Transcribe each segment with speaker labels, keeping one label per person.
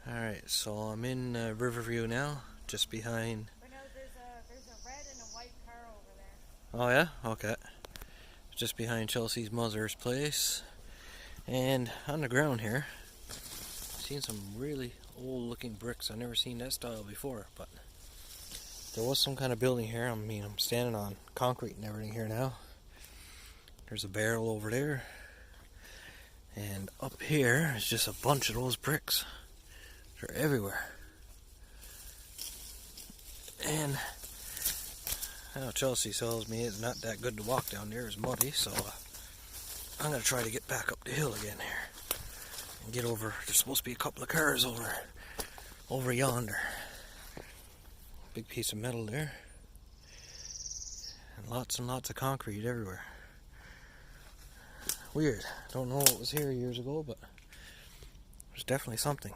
Speaker 1: Alright, so I'm in Riverview now, just behind.
Speaker 2: But no, there's a red and a white car over there.
Speaker 1: Oh, yeah? Okay. Just behind Chelsea's mother's place. And on the ground here, seen some really old looking bricks. I've never seen that style before, but there was some kind of building here. I'm standing on concrete and everything here now. There's a barrel over there. And up here is just a bunch of those bricks. They're everywhere. And now Chelsea tells me it's not that good to walk down there. It's muddy, so I'm going to try to get back up the hill again here. And get over. There's supposed to be a couple of cars over yonder. Big piece of metal there. And lots of concrete everywhere. Weird. Don't know what was here years ago, but there's definitely something.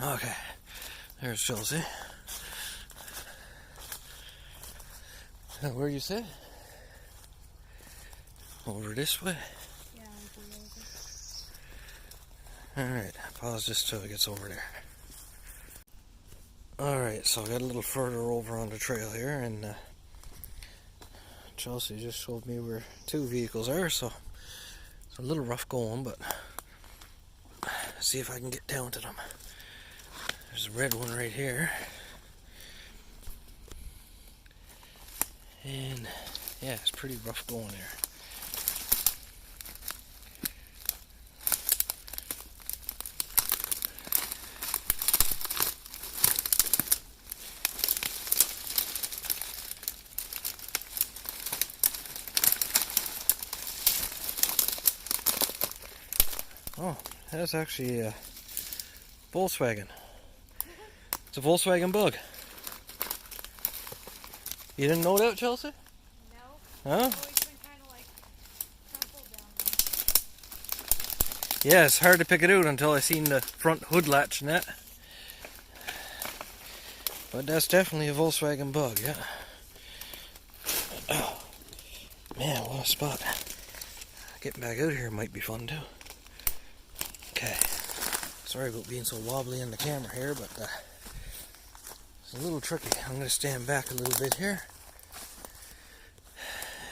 Speaker 1: Okay, there's Chelsea. Where you say? Over this way?
Speaker 2: Yeah, over.
Speaker 1: Alright, pause just till it gets over there. Alright, so I got a little further over on the trail here, and Chelsea just showed me where two vehicles are, so it's a little rough going, but see if I can get down to them. There's a red one right here. And yeah, it's pretty rough going there. Oh, that's actually a Volkswagen. It's a Volkswagen Bug. You didn't know that, Chelsea?
Speaker 2: No.
Speaker 1: Huh?
Speaker 2: It's always been kind of like crumpled down there.
Speaker 1: Yeah, it's hard to pick it out until I seen the front hood latch and that. But that's definitely a Volkswagen Bug, yeah. Oh, man, what a spot. Getting back out here might be fun too. Okay. Sorry about being so wobbly in the camera here, but it's a little tricky. I'm going to stand back a little bit here.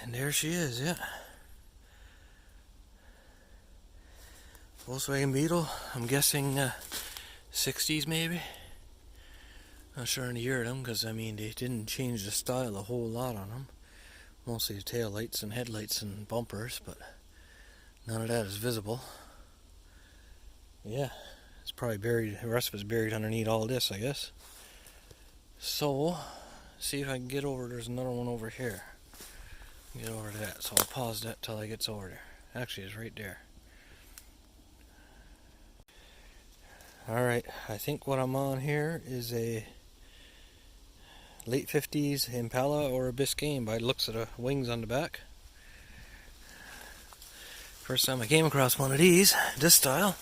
Speaker 1: And there she is, yeah. Volkswagen Beetle. I'm guessing 60s maybe. Not sure on the year of them, because I mean they didn't change the style a whole lot on them. Mostly the tail lights and headlights and bumpers, but none of that is visible. Yeah, it's probably buried. The rest of it's buried underneath all this, I guess. So, see if I can get over. There's another one over here. Get over to that. So I'll pause that till I gets over there. Actually, it's right there. Alright, I think what I'm on here is a late 50s Impala or a Biscayne by the looks of the wings on the back. First time I came across one of these, this style.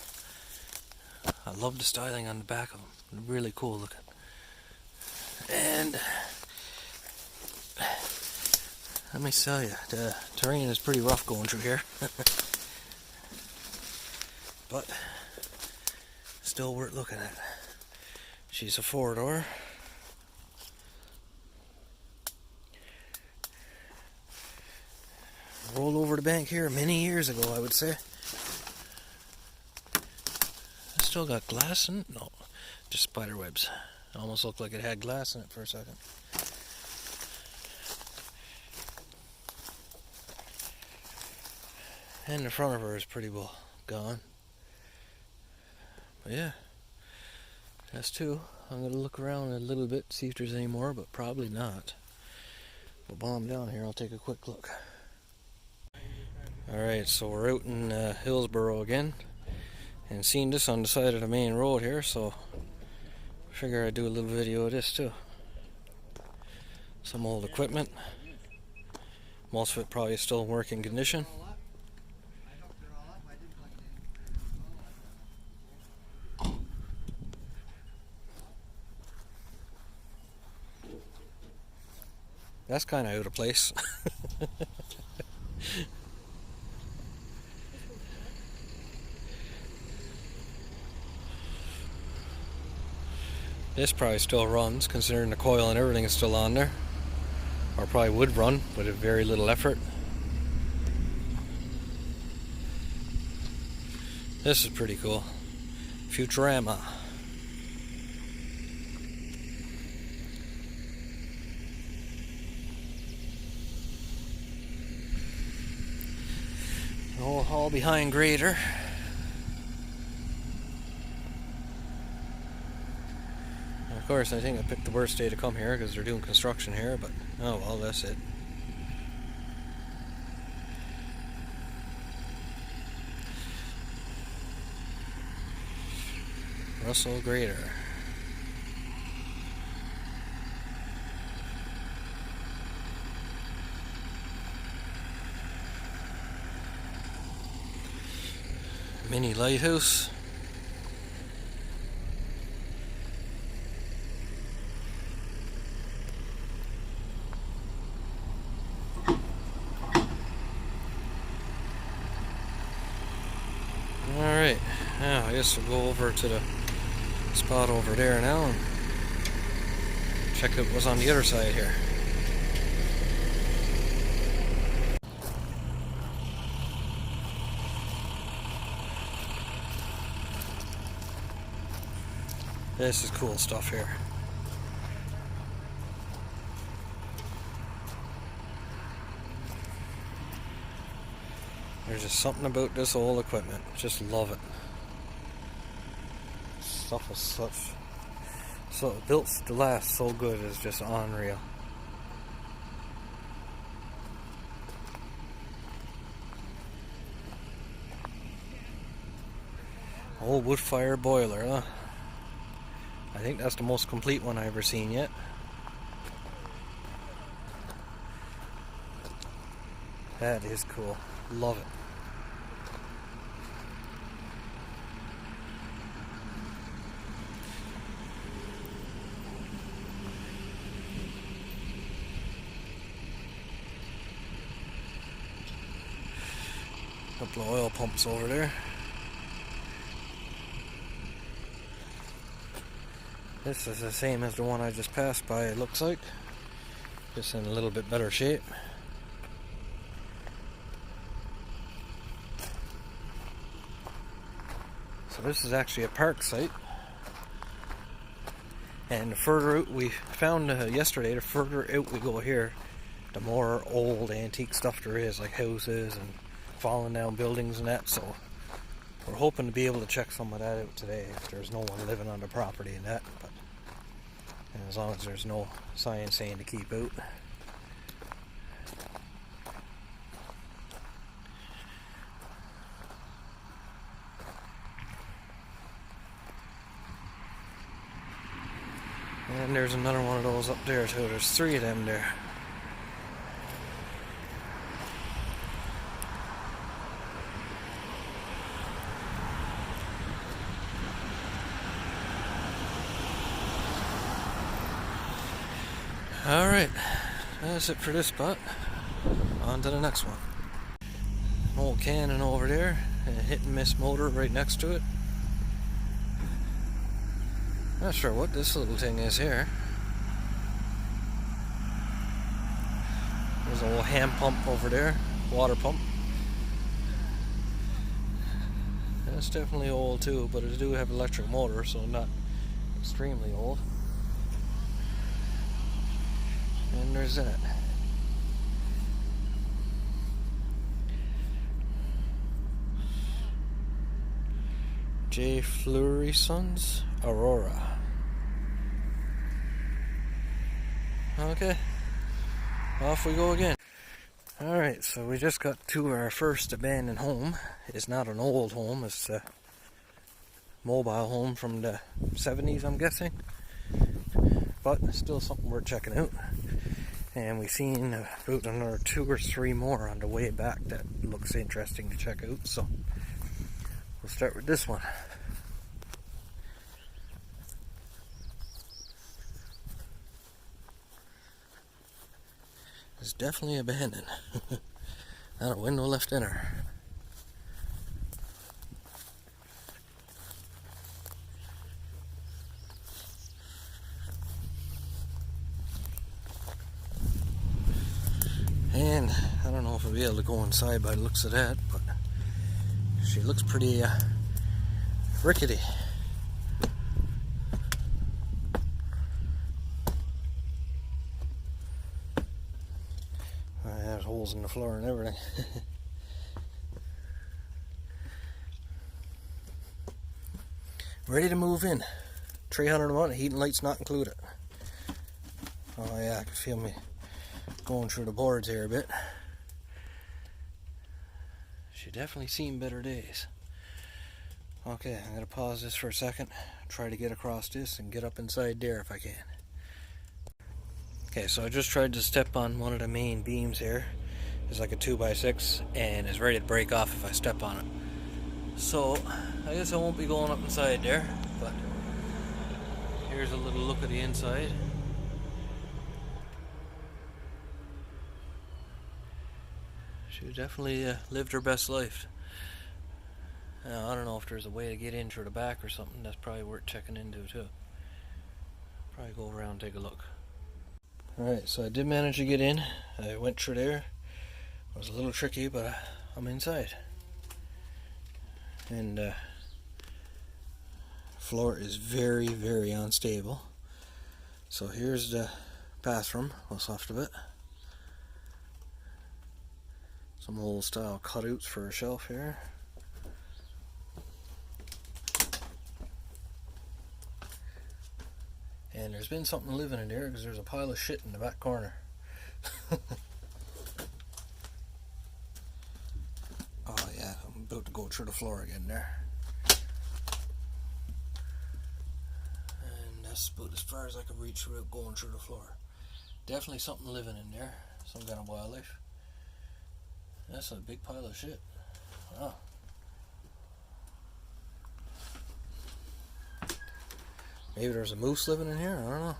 Speaker 1: I love the styling on the back of them. Really cool looking. And let me tell you, the terrain is pretty rough going through here. But still worth looking at. She's a four-door. Rolled over the bank here many years ago, I would say. Still got glass in it? No, just spider webs. Almost looked like it had glass in it for a second. And the front of her is pretty well gone. But yeah, that's two. I'm going to look around a little bit, see if there's any more, but probably not. But while I'm down here, I'll take a quick look. Alright, so we're out in Hillsborough again. And seen this on the side of the main road here, so I figure I'd do a little video of this too. Some old equipment. Most of it probably still in working condition. That's kind of out of place. This probably still runs, considering the coil and everything is still on there. Or probably would run with very little effort. This is pretty cool. Futurama. All behind grader. And of course, I think I picked the worst day to come here because they're doing construction here, but oh well, that's it. Russell grader. Mini lighthouse. Alright, now I guess we'll go over to the spot over there now and check out what's on the other side here. This is cool stuff here. There's just something about this old equipment. Just love it. Stuff is so built to last so good is just unreal. Old wood fire boiler, huh? I think that's the most complete one I've ever seen yet. That is cool. Love it. Couple of oil pumps over there. This is the same as the one I just passed by, it looks like. Just in a little bit better shape. So this is actually a park site. And the further out we found yesterday, the further out we go here, the more old antique stuff there is, like houses and fallen down buildings and that. So we're hoping to be able to check some of that out today if there's no one living on the property and that. But and as long as there's no sign saying to keep out. And there's another one of those up there too. There's 3 of them there. Alright, that's it for this spot. On to the next one. Old cannon over there, and a hit and miss motor right next to it. Not sure what this little thing is here. There's an old hand pump over there, water pump. That's definitely old too, but it do have electric motor, so not extremely old. And there's that. J. Fleury Sons, Aurora. Okay, off we go again. Alright, so we just got to our first abandoned home. It's not an old home, it's a mobile home from the 70s, I'm guessing. But still something worth checking out. And we've seen about another 2 or 3 more on the way back that looks interesting to check out. So we'll start with this one. It's definitely abandoned. Not a window left in her. and I don't know if I'll be able to go inside by the looks of that, but she looks pretty rickety. There's holes in the floor and everything. Ready to move in. 300 a month, heat and lights not included. Oh yeah, I can feel me going through the boards here a bit. She definitely seen better days. Okay, I'm going to pause this for a second, try to get across this and get up inside there if I can. Okay, so I just tried to step on one of the main beams here. It's like a 2x6 and it's ready to break off if I step on it. So, I guess I won't be going up inside there, but here's a little look at the inside. She definitely lived her best life. Now, I don't know if there's a way to get in through the back or something. That's probably worth checking into too. Probably go around and take a look. Alright, so I did manage to get in. I went through there. It was a little tricky, but I'm inside. And floor is very, very unstable. So here's the bathroom. What's left of it. Some old style cutouts for a shelf here. And there's been something living in there because there's a pile of shit in the back corner. Oh yeah, I'm about to go through the floor again there. And that's about as far as I can reach without going through the floor. Definitely something living in there. Some kind of wildlife. That's a big pile of shit. Wow. Maybe there's a moose living in here, I don't know.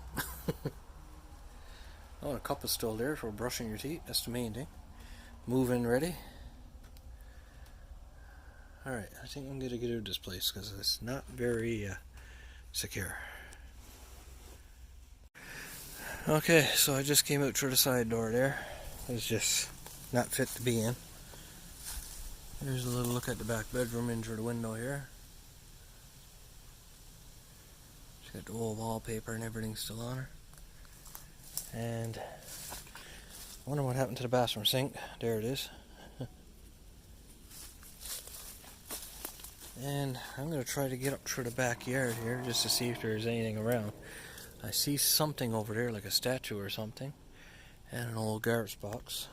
Speaker 1: Oh, the cup is still there for brushing your teeth, that's the main thing. Move in ready. Alright, I think I'm going to get out of this place because it's not very secure. Okay, so I just came out through the side door there. It's just not fit to be in. Here's a little look at the back bedroom in through the window here. She's got the old wallpaper and everything still on her. And I wonder what happened to the bathroom sink. There it is. And I'm going to try to get up through the backyard here just to see if there's anything around. I see something over there like a statue or something. And an old garbage box.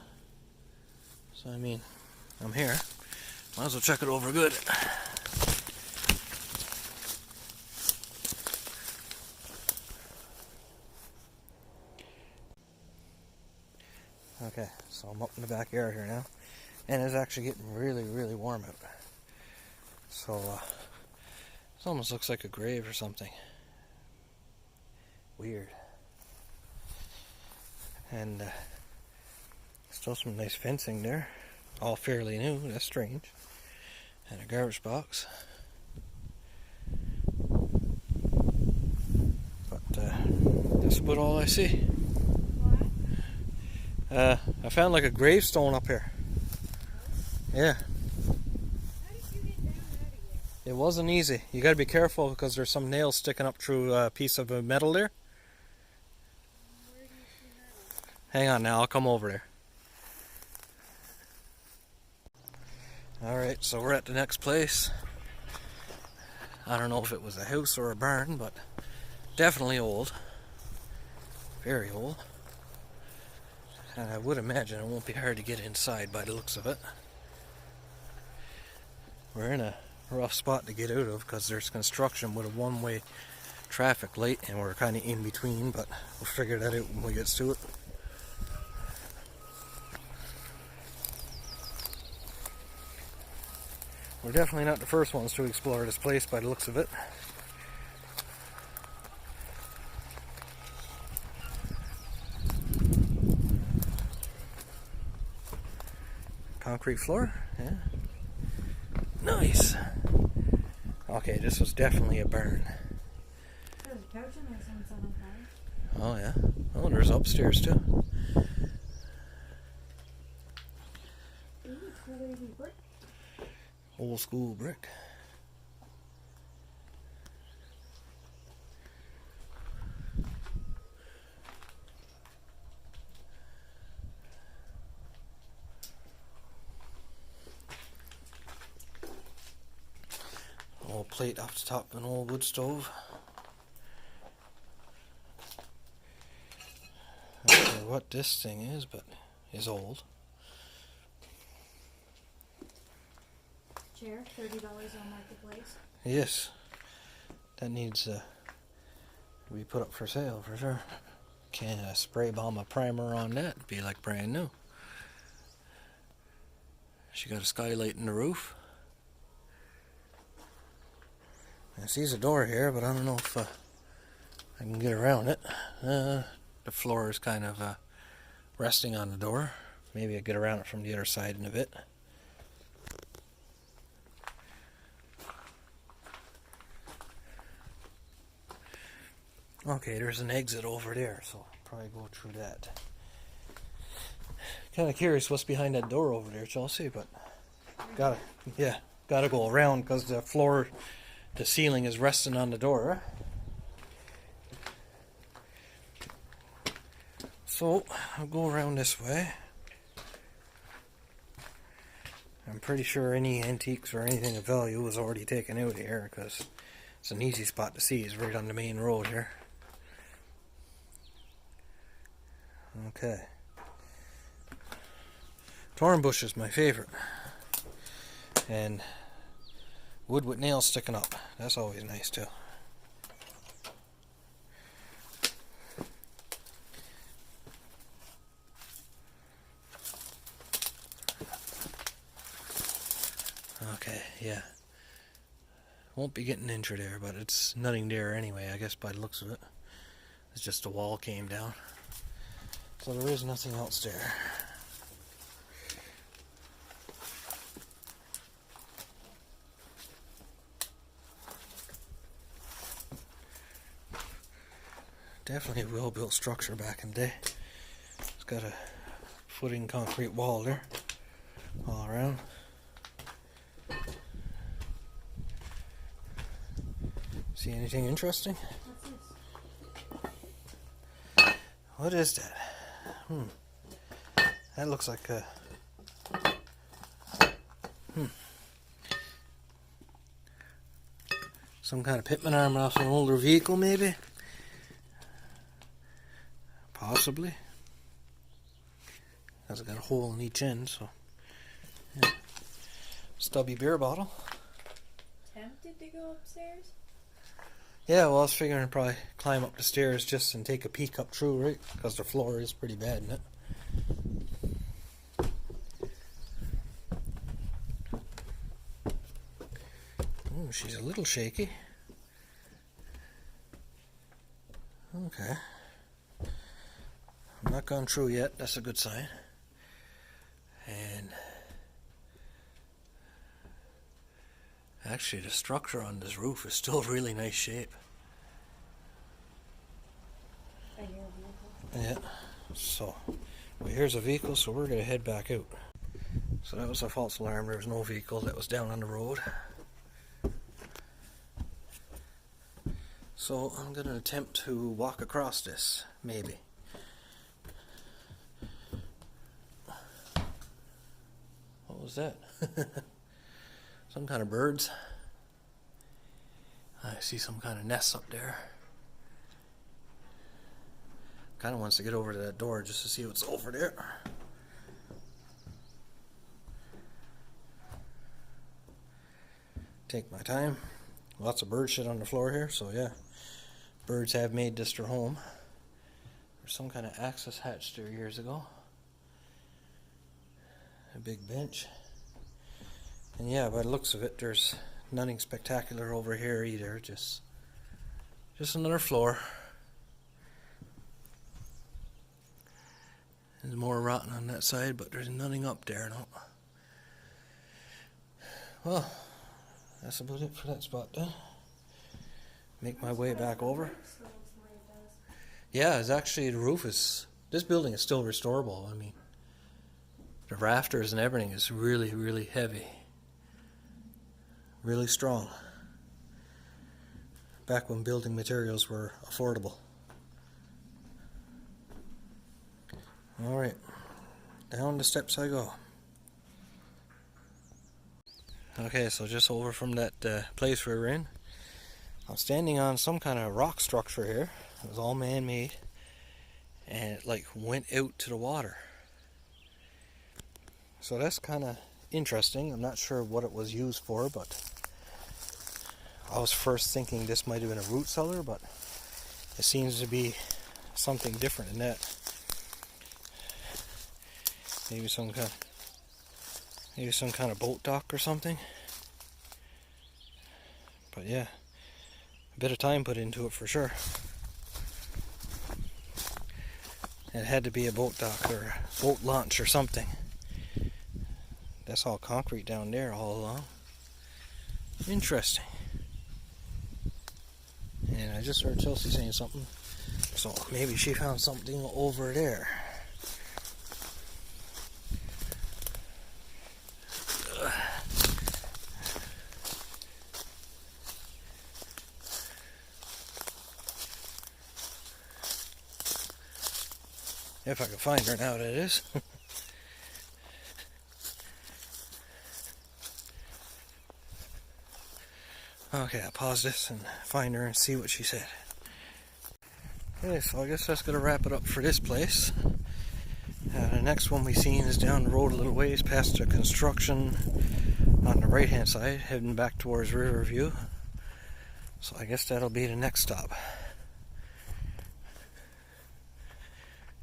Speaker 1: So I mean, I'm here. Might as well check it over good. Okay, so I'm up in the backyard here now. And it's actually getting really, really warm out. So, this almost looks like a grave or something. Weird. And still some nice fencing there. All fairly new, that's strange. And a garbage box. But that's about all I see.
Speaker 2: What?
Speaker 1: I found like a gravestone up here. Yeah.
Speaker 2: How did you get down out of here?
Speaker 1: It wasn't easy. You gotta be careful because there's some nails sticking up through a piece of metal there.
Speaker 2: Where do you see metal?
Speaker 1: Hang on now, I'll come over there. Alright, so we're at the next place. I don't know if it was a house or a barn, but definitely old. Very old. And I would imagine it won't be hard to get inside by the looks of it. We're in a rough spot to get out of because there's construction with a one-way traffic light and we're kind of in between, but we'll figure that out when we get to it. We're definitely not the first ones to explore this place by the looks of it. Concrete floor, yeah. Nice. Okay, this was definitely a burn.
Speaker 2: There's a couch in there, someone set on fire.
Speaker 1: Oh yeah. Oh, there's upstairs too.
Speaker 2: Another easy brick.
Speaker 1: Old school brick. Old plate off the top of an old wood stove. I don't know what this thing is, but it's old.
Speaker 2: Chair, $30 on Marketplace.
Speaker 1: Yes, that needs to be put up for sale for sure. Can I spray bomb a primer on that? It'd be like brand new. She got a skylight in the roof. I sees a door here, but I don't know if I can get around it. The floor is kind of resting on the door. Maybe I get around it from the other side in a bit. Okay, there's an exit over there, so I'll probably go through that. Kind of curious what's behind that door over there, Chelsea, but gotta go around because the ceiling is resting on the door. So I'll go around this way. I'm pretty sure any antiques or anything of value was already taken out here because it's an easy spot to see. It's right on the main road here. Okay. Thorn bush is my favorite. And wood with nails sticking up. That's always nice too. Okay, yeah. Won't be getting injured there, but it's nothing there anyway, I guess by the looks of it. It's just a wall came down. So there is nothing else there. Definitely a well-built structure back in the day. It's got a footing concrete wall there all around. See anything interesting?
Speaker 2: What's this?
Speaker 1: What is that? That looks like a... Some kind of pitman armor off an older vehicle, maybe? Possibly. Has got a hole in each end, so... Yeah. Stubby beer bottle.
Speaker 2: Tempted to go upstairs?
Speaker 1: Yeah, well, I was figuring I'd probably climb up the stairs just and take a peek up through, right? Because the floor is pretty bad, isn't it? Oh, she's a little shaky. Okay. I'm not gone through yet. That's a good sign. And actually, the structure on this roof is still really nice shape.
Speaker 2: I hear a vehicle.
Speaker 1: Yeah. So, well, here's a vehicle, so we're going to head back out. So that was a false alarm. There was no vehicle that was down on the road. So I'm going to attempt to walk across this, maybe. What was that? Some kind of birds. I see some kind of nest up there. Kind of wants to get over to that door just to see what's over there. Take my time. Lots of bird shit on the floor here, so yeah. Birds have made this their home. There's some kind of access hatch there years ago. A big bench. And yeah, by the looks of it, there's nothing spectacular over here either. Just another floor. There's more rotten on that side, but there's nothing up there, no. Well, that's about it for that spot then. Make my way back over. Yeah, it's actually the roof is... This building is still restorable. I mean, The rafters and everything is really, really heavy. Really strong. Back when building materials were affordable. Alright, down the steps I go. Okay, so just over from that place we were in, I'm standing on some kind of rock structure here. It was all man-made, and it like went out to the water. So that's kind of interesting. I'm not sure what it was used for, but I was first thinking this might have been a root cellar, but it seems to be something different than that. Maybe some kind of boat dock or something. But yeah, a bit of time put into it for sure. It had to be a boat dock or a boat launch or something. That's all concrete down there all along. Interesting. And I just heard Chelsea saying something, so maybe she found something over there. If I can find her now, that is. Okay, I'll pause this and find her and see what she said. Okay, so I guess that's going to wrap it up for this place. The next one we seen is down the road a little ways past the construction on the right hand side, heading back towards Riverview. So I guess that'll be the next stop.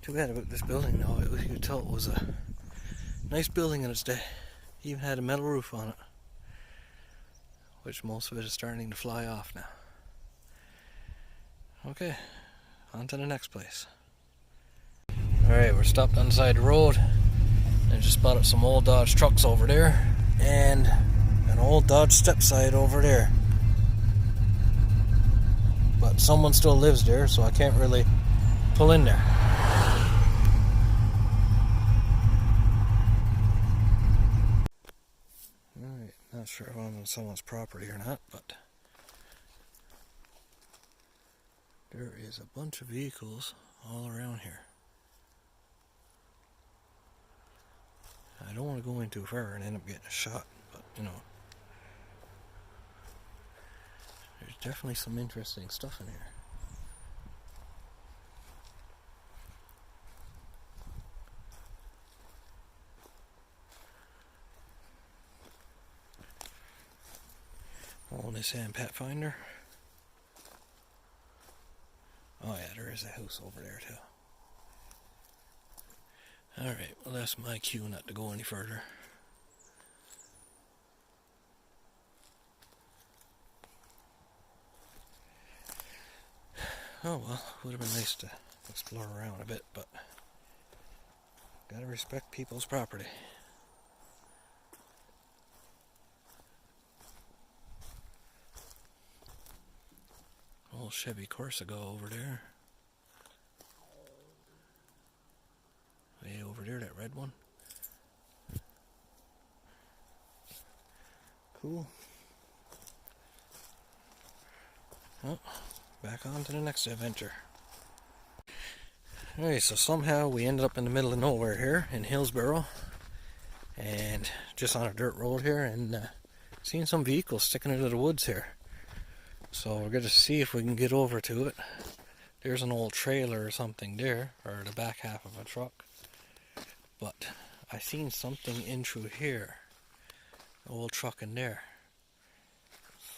Speaker 1: Too bad about this building though. You could tell it was a nice building in its day. Even had a metal roof on it, which most of it is starting to fly off now. Okay, on to the next place. Alright, we're stopped on the side of the road and just spotted some old Dodge trucks over there and an old Dodge step side over there. But someone still lives there, so I can't really pull in there. Alright, not sure if I'm on someone's property or not, but there is a bunch of vehicles all around here. I don't want to go in too far and end up getting a shot, but you know, there's definitely some interesting stuff in here. Oh, Nissan Pathfinder. Oh yeah, there is a house over there too. Alright, well that's my cue not to go any further. Oh well, would have been nice to explore around a bit, but gotta respect people's property. Old Chevy Corsica over there. Way over there, that red one. Cool. Well, back on to the next adventure. Alright, so somehow we ended up in the middle of nowhere here in Hillsborough. And just on a dirt road here, and seeing some vehicles sticking into the woods here. So we're going to see if we can get over to it. There's an old trailer or something there, or the back half of a truck. But I seen something in through here. An old truck in there.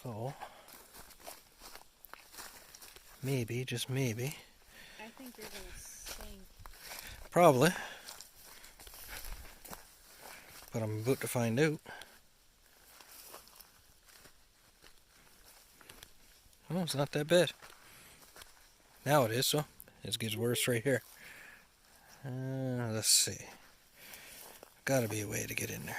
Speaker 1: So maybe, just maybe.
Speaker 2: I think you're gonna sink.
Speaker 1: Probably. But I'm about to find out. Oh, it's not that bad. Now it is, so it gets worse right here. Let's see. Gotta be a way to get in there.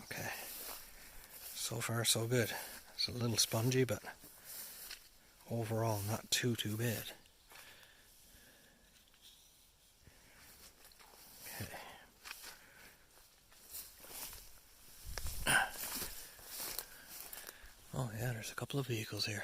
Speaker 1: Okay. So far, so good. It's a little spongy, but overall not too bad. Okay. Oh yeah, there's a couple of vehicles here.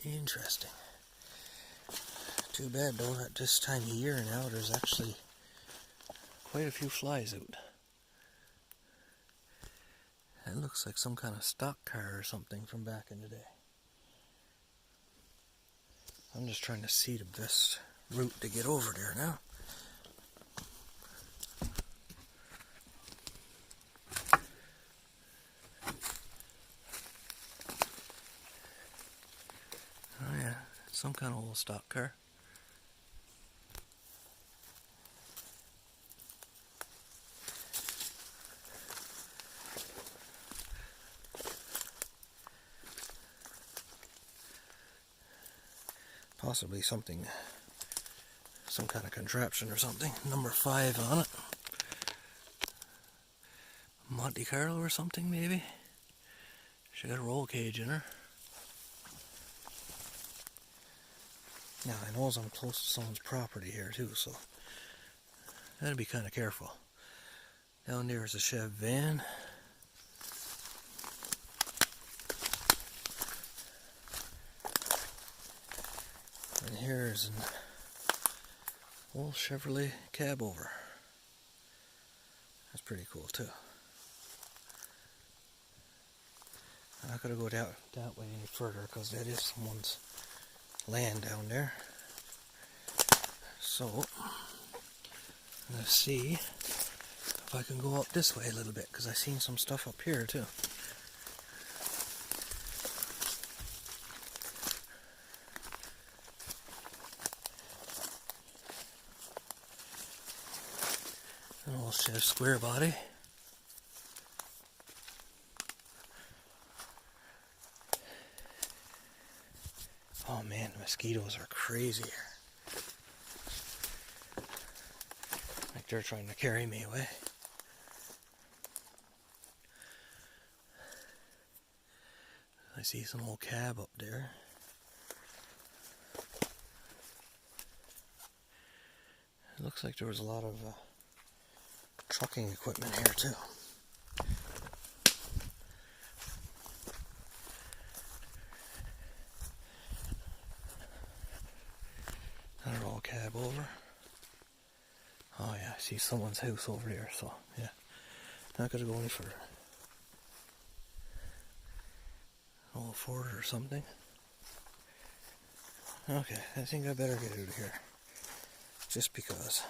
Speaker 1: Interesting. Too bad though, at this time of year now there's actually quite a few flies out. It looks like some kind of stock car or something from back in the day. I'm just trying to see the best route to get over there now. Oh yeah, some kind of old stock car. Possibly something, some kind of contraption or something. Number 5 on it. Monte Carlo or something maybe. She got a roll cage in her. Now I know I'm close to someone's property here too, so gotta be kind of careful. Down there is a Chev van. And here's an old Chevrolet cab over. That's pretty cool too. I'm not gonna go that way any further because that is someone's land down there. So I'm gonna see if I can go up this way a little bit because I've seen some stuff up here too. An old Chev square body. Oh man, the mosquitoes are crazy here. Like they're trying to carry me away. I see some old cab up there. It looks like there was a lot of trucking equipment here too. Another old cab over. Oh yeah, I see someone's house over there, so yeah. Not gonna go any further. Old Ford or something. Okay, I think I better get out of here. Just because.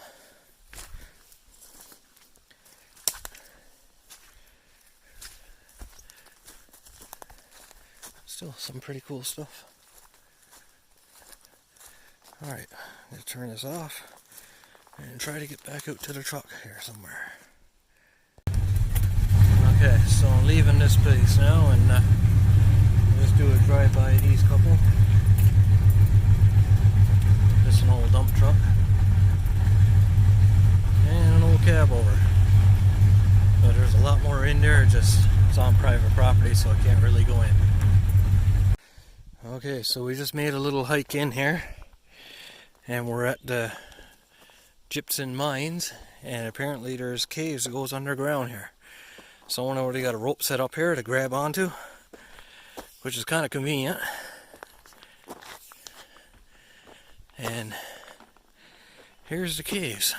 Speaker 1: Still some pretty cool stuff. Alright, I'm going to turn this off and try to get back out to the truck here somewhere. Okay, so I'm leaving this place now and let's do a drive-by of these couple. Just an old dump truck. And an old cab over. But there's a lot more in there, just it's on private property so I can't really go in. Okay, so we just made a little hike in here. And we're at the Gypsum Mines, and apparently there's caves that goes underground here. Someone already got a rope set up here to grab onto, which is kind of convenient. And here's the caves.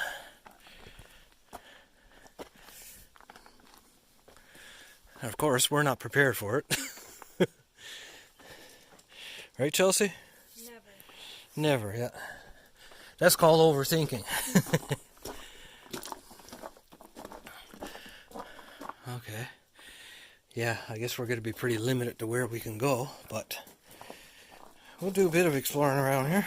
Speaker 1: And of course, we're not prepared for it. Right, Chelsea? Never, yeah. That's called overthinking. Okay. Yeah, I guess we're going to be pretty limited to where we can go, but we'll do a bit of exploring around here.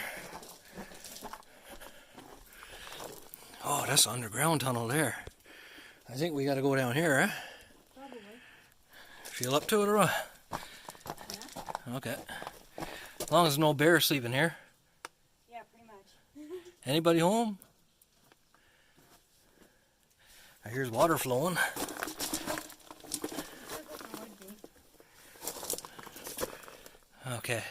Speaker 1: Oh, that's an underground tunnel there. I think we gotta go down here, eh?
Speaker 2: Probably.
Speaker 1: Feel up to it or what?
Speaker 2: Yeah?
Speaker 1: Okay. As long as no bear sleeping here.
Speaker 2: Yeah, pretty much.
Speaker 1: Anybody home? I hear water flowing. Okay.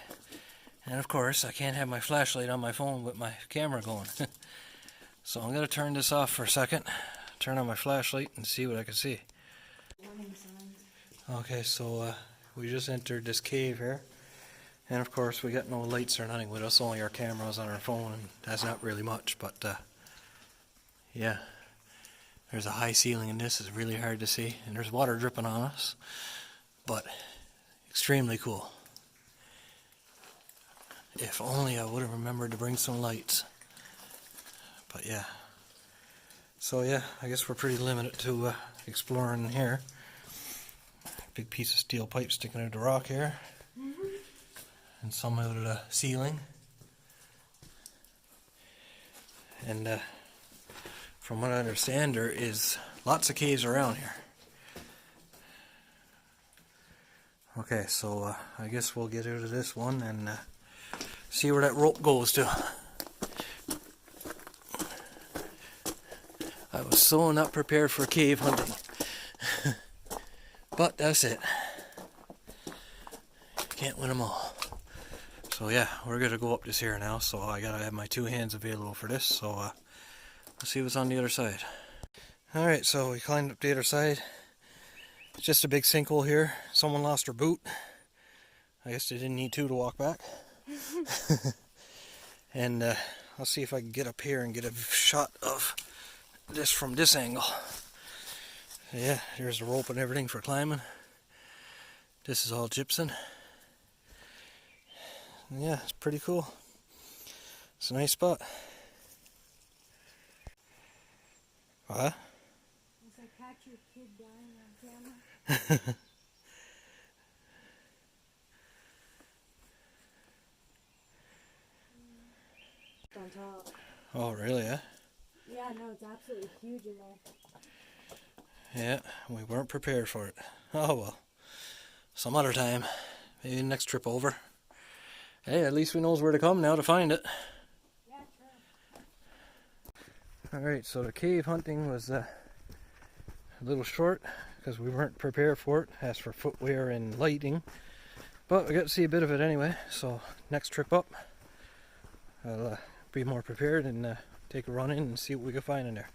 Speaker 1: And of course, I can't have my flashlight on my phone with my camera going. So I'm going to turn this off for a second, turn on my flashlight and see what I can see.
Speaker 2: Warning signs.
Speaker 1: Okay, so we just entered this cave here. And of course, we got no lights or nothing with us, only our cameras on our phone, and that's not really much, but yeah. There's a high ceiling in this, it's really hard to see, and there's water dripping on us, but extremely cool. If only I would have remembered to bring some lights. But yeah. So yeah, I guess we're pretty limited to exploring here. Big piece of steel pipe sticking out of the rock here. And some out of the ceiling. And from what I understand, there is lots of caves around here. Okay, so I guess we'll get out of this one and see where that rope goes to. I was so not prepared for cave hunting. But that's it. Can't win them all. So yeah, we're going to go up this here now, so I got to have my two hands available for this, so let's see what's on the other side. Alright, so we climbed up the other side. It's just a big sinkhole here. Someone lost their boot. I guess they didn't need two to walk back. And I'll see if I can get up here and get a shot of this from this angle. Yeah, here's the rope and everything for climbing. This is all gypsum. Yeah, it's pretty cool. It's a nice spot. What?
Speaker 2: It's like catch your kid dying on camera. On top.
Speaker 1: Oh, really, eh?
Speaker 2: Yeah, no, it's absolutely huge in there.
Speaker 1: Yeah, we weren't prepared for it. Oh well. Some other time. Maybe next trip over. Hey, at least we knows where to come now to find it.
Speaker 2: Yeah, true.
Speaker 1: Alright, so the cave hunting was a little short because we weren't prepared for it as for footwear and lighting. But we got to see a bit of it anyway, so next trip up I'll be more prepared and take a run in and see what we can find in there.